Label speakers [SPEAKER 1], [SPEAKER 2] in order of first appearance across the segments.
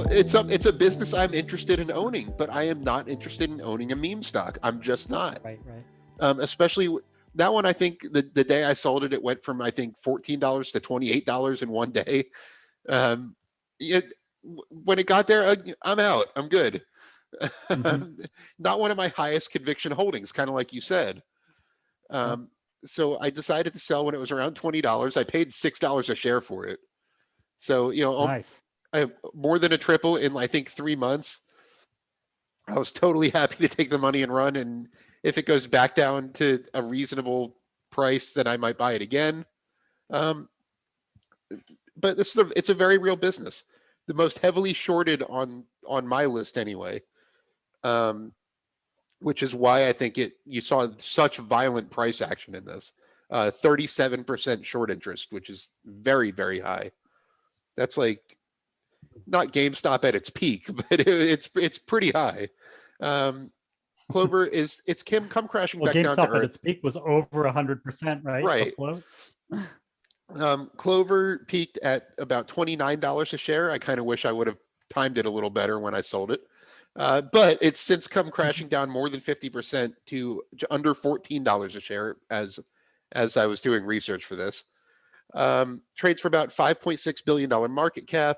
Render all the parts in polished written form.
[SPEAKER 1] it's a business I'm interested in owning, but I am not interested in owning a meme stock. I'm just not.
[SPEAKER 2] Right, right.
[SPEAKER 1] Especially that one. I think the day I sold it, it went from I think $14 to $28 in one day. Um, it, when it got there, I'm out. I'm good.
[SPEAKER 2] Mm-hmm.
[SPEAKER 1] Not one of my highest conviction holdings, kind of like you said.
[SPEAKER 2] Yep.
[SPEAKER 1] Um, so I decided to sell when it was around $20. I paid $6 a share for it. So
[SPEAKER 2] Nice.
[SPEAKER 1] I more than a triple in I think 3 months. I was totally happy to take the money and run. And if it goes back down to a reasonable price, then I might buy it again. Um, but it's a very real business. The most heavily shorted on my list anyway. Um, which is why I think you saw such violent price action in this. 37% short interest, which is very, very high. That's like not GameStop at its peak, but it's pretty high. Um, Clover is it's come crashing
[SPEAKER 2] Well,
[SPEAKER 1] back down to
[SPEAKER 2] GameStop at
[SPEAKER 1] earth.
[SPEAKER 2] its peak was over 100%, right? The
[SPEAKER 1] Right.
[SPEAKER 2] float.
[SPEAKER 1] Clover peaked at about $29 a share. I kind of wish I would have timed it a little better when I sold it. But it's since come crashing down more than 50% to under $14 a share as I was doing research for this. Trades for about $5.6 billion market cap.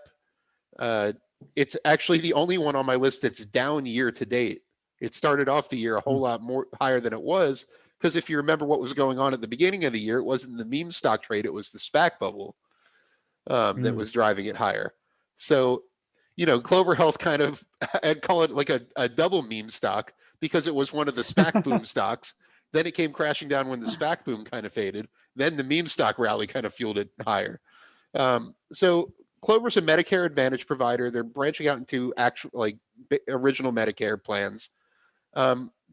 [SPEAKER 1] It's actually the only one on my list that's down year to date. It started off the year a whole lot more higher than it was, because if you remember what was going on at the beginning of the year, it wasn't the meme stock trade, it was the SPAC bubble that was driving it higher. So, Clover Health kind of, I'd call it like a double meme stock because it was one of the SPAC boom stocks. Then it came crashing down when the SPAC boom kind of faded. Then the meme stock rally kind of fueled it higher. So Clover's a Medicare Advantage provider. They're branching out into actual original Medicare plans.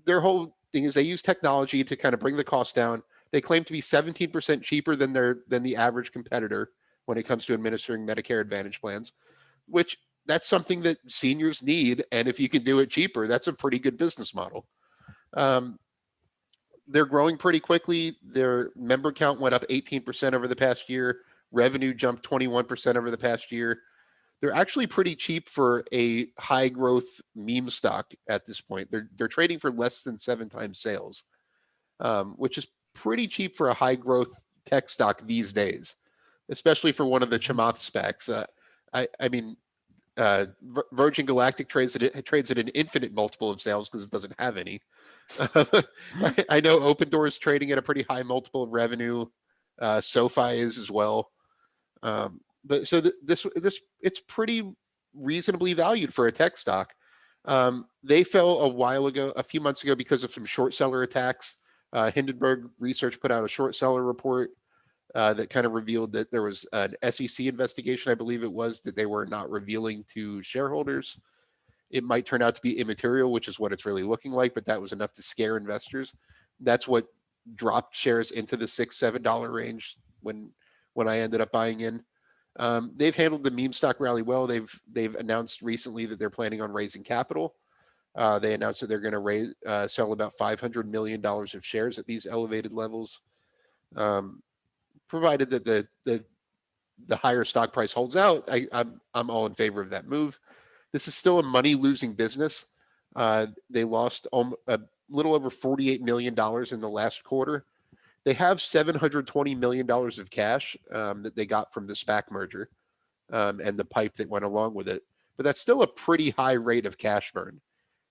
[SPEAKER 1] Their whole thing is they use technology to kind of bring the cost down. They claim to be 17% cheaper than the average competitor when it comes to administering Medicare Advantage plans, which that's something that seniors need. And if you can do it cheaper, that's a pretty good business model. They're growing pretty quickly. Their member count went up 18% over the past year. Revenue jumped 21% over the past year. They're actually pretty cheap for a high growth meme stock at this point. They're trading for less than 7 times sales, which is pretty cheap for a high growth tech stock these days, especially for one of the Chamath specs. I mean, Virgin Galactic trades at an infinite multiple of sales because it doesn't have any. I know Open Door is trading at a pretty high multiple of revenue. SoFi is as well. But so this it's pretty reasonably valued for a tech stock. They fell a few months ago because of some short seller attacks. Hindenburg Research put out a short seller report that kind of revealed that there was an SEC investigation, I believe it was, that they were not revealing to shareholders. It might turn out to be immaterial, which is what it's really looking like, but that was enough to scare investors. That's what dropped shares into the $6-7 range when I ended up buying in. They've handled the meme stock rally well. They've announced recently that they're planning on raising capital. They announced that they're going to sell about $500 million of shares at these elevated levels, provided that the higher stock price holds out. I'm all in favor of that move. This is still a money losing business. They lost a little over $48 million in the last quarter. They have $720 million of cash that they got from the SPAC merger and the pipe that went along with it. But that's still a pretty high rate of cash burn.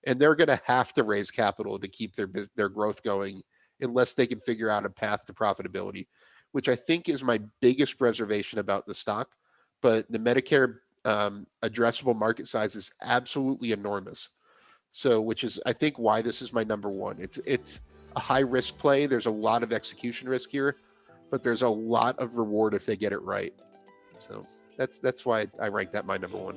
[SPEAKER 1] And they're going to have to raise capital to keep their growth going unless they can figure out a path to profitability, which I think is my biggest reservation about the stock. But the Medicare addressable market size is absolutely enormous. So, which is, I think, why this is my number one. It's a high risk play. There's a lot of execution risk here, but there's a lot of reward if they get it right. So that's why I rank that my number one.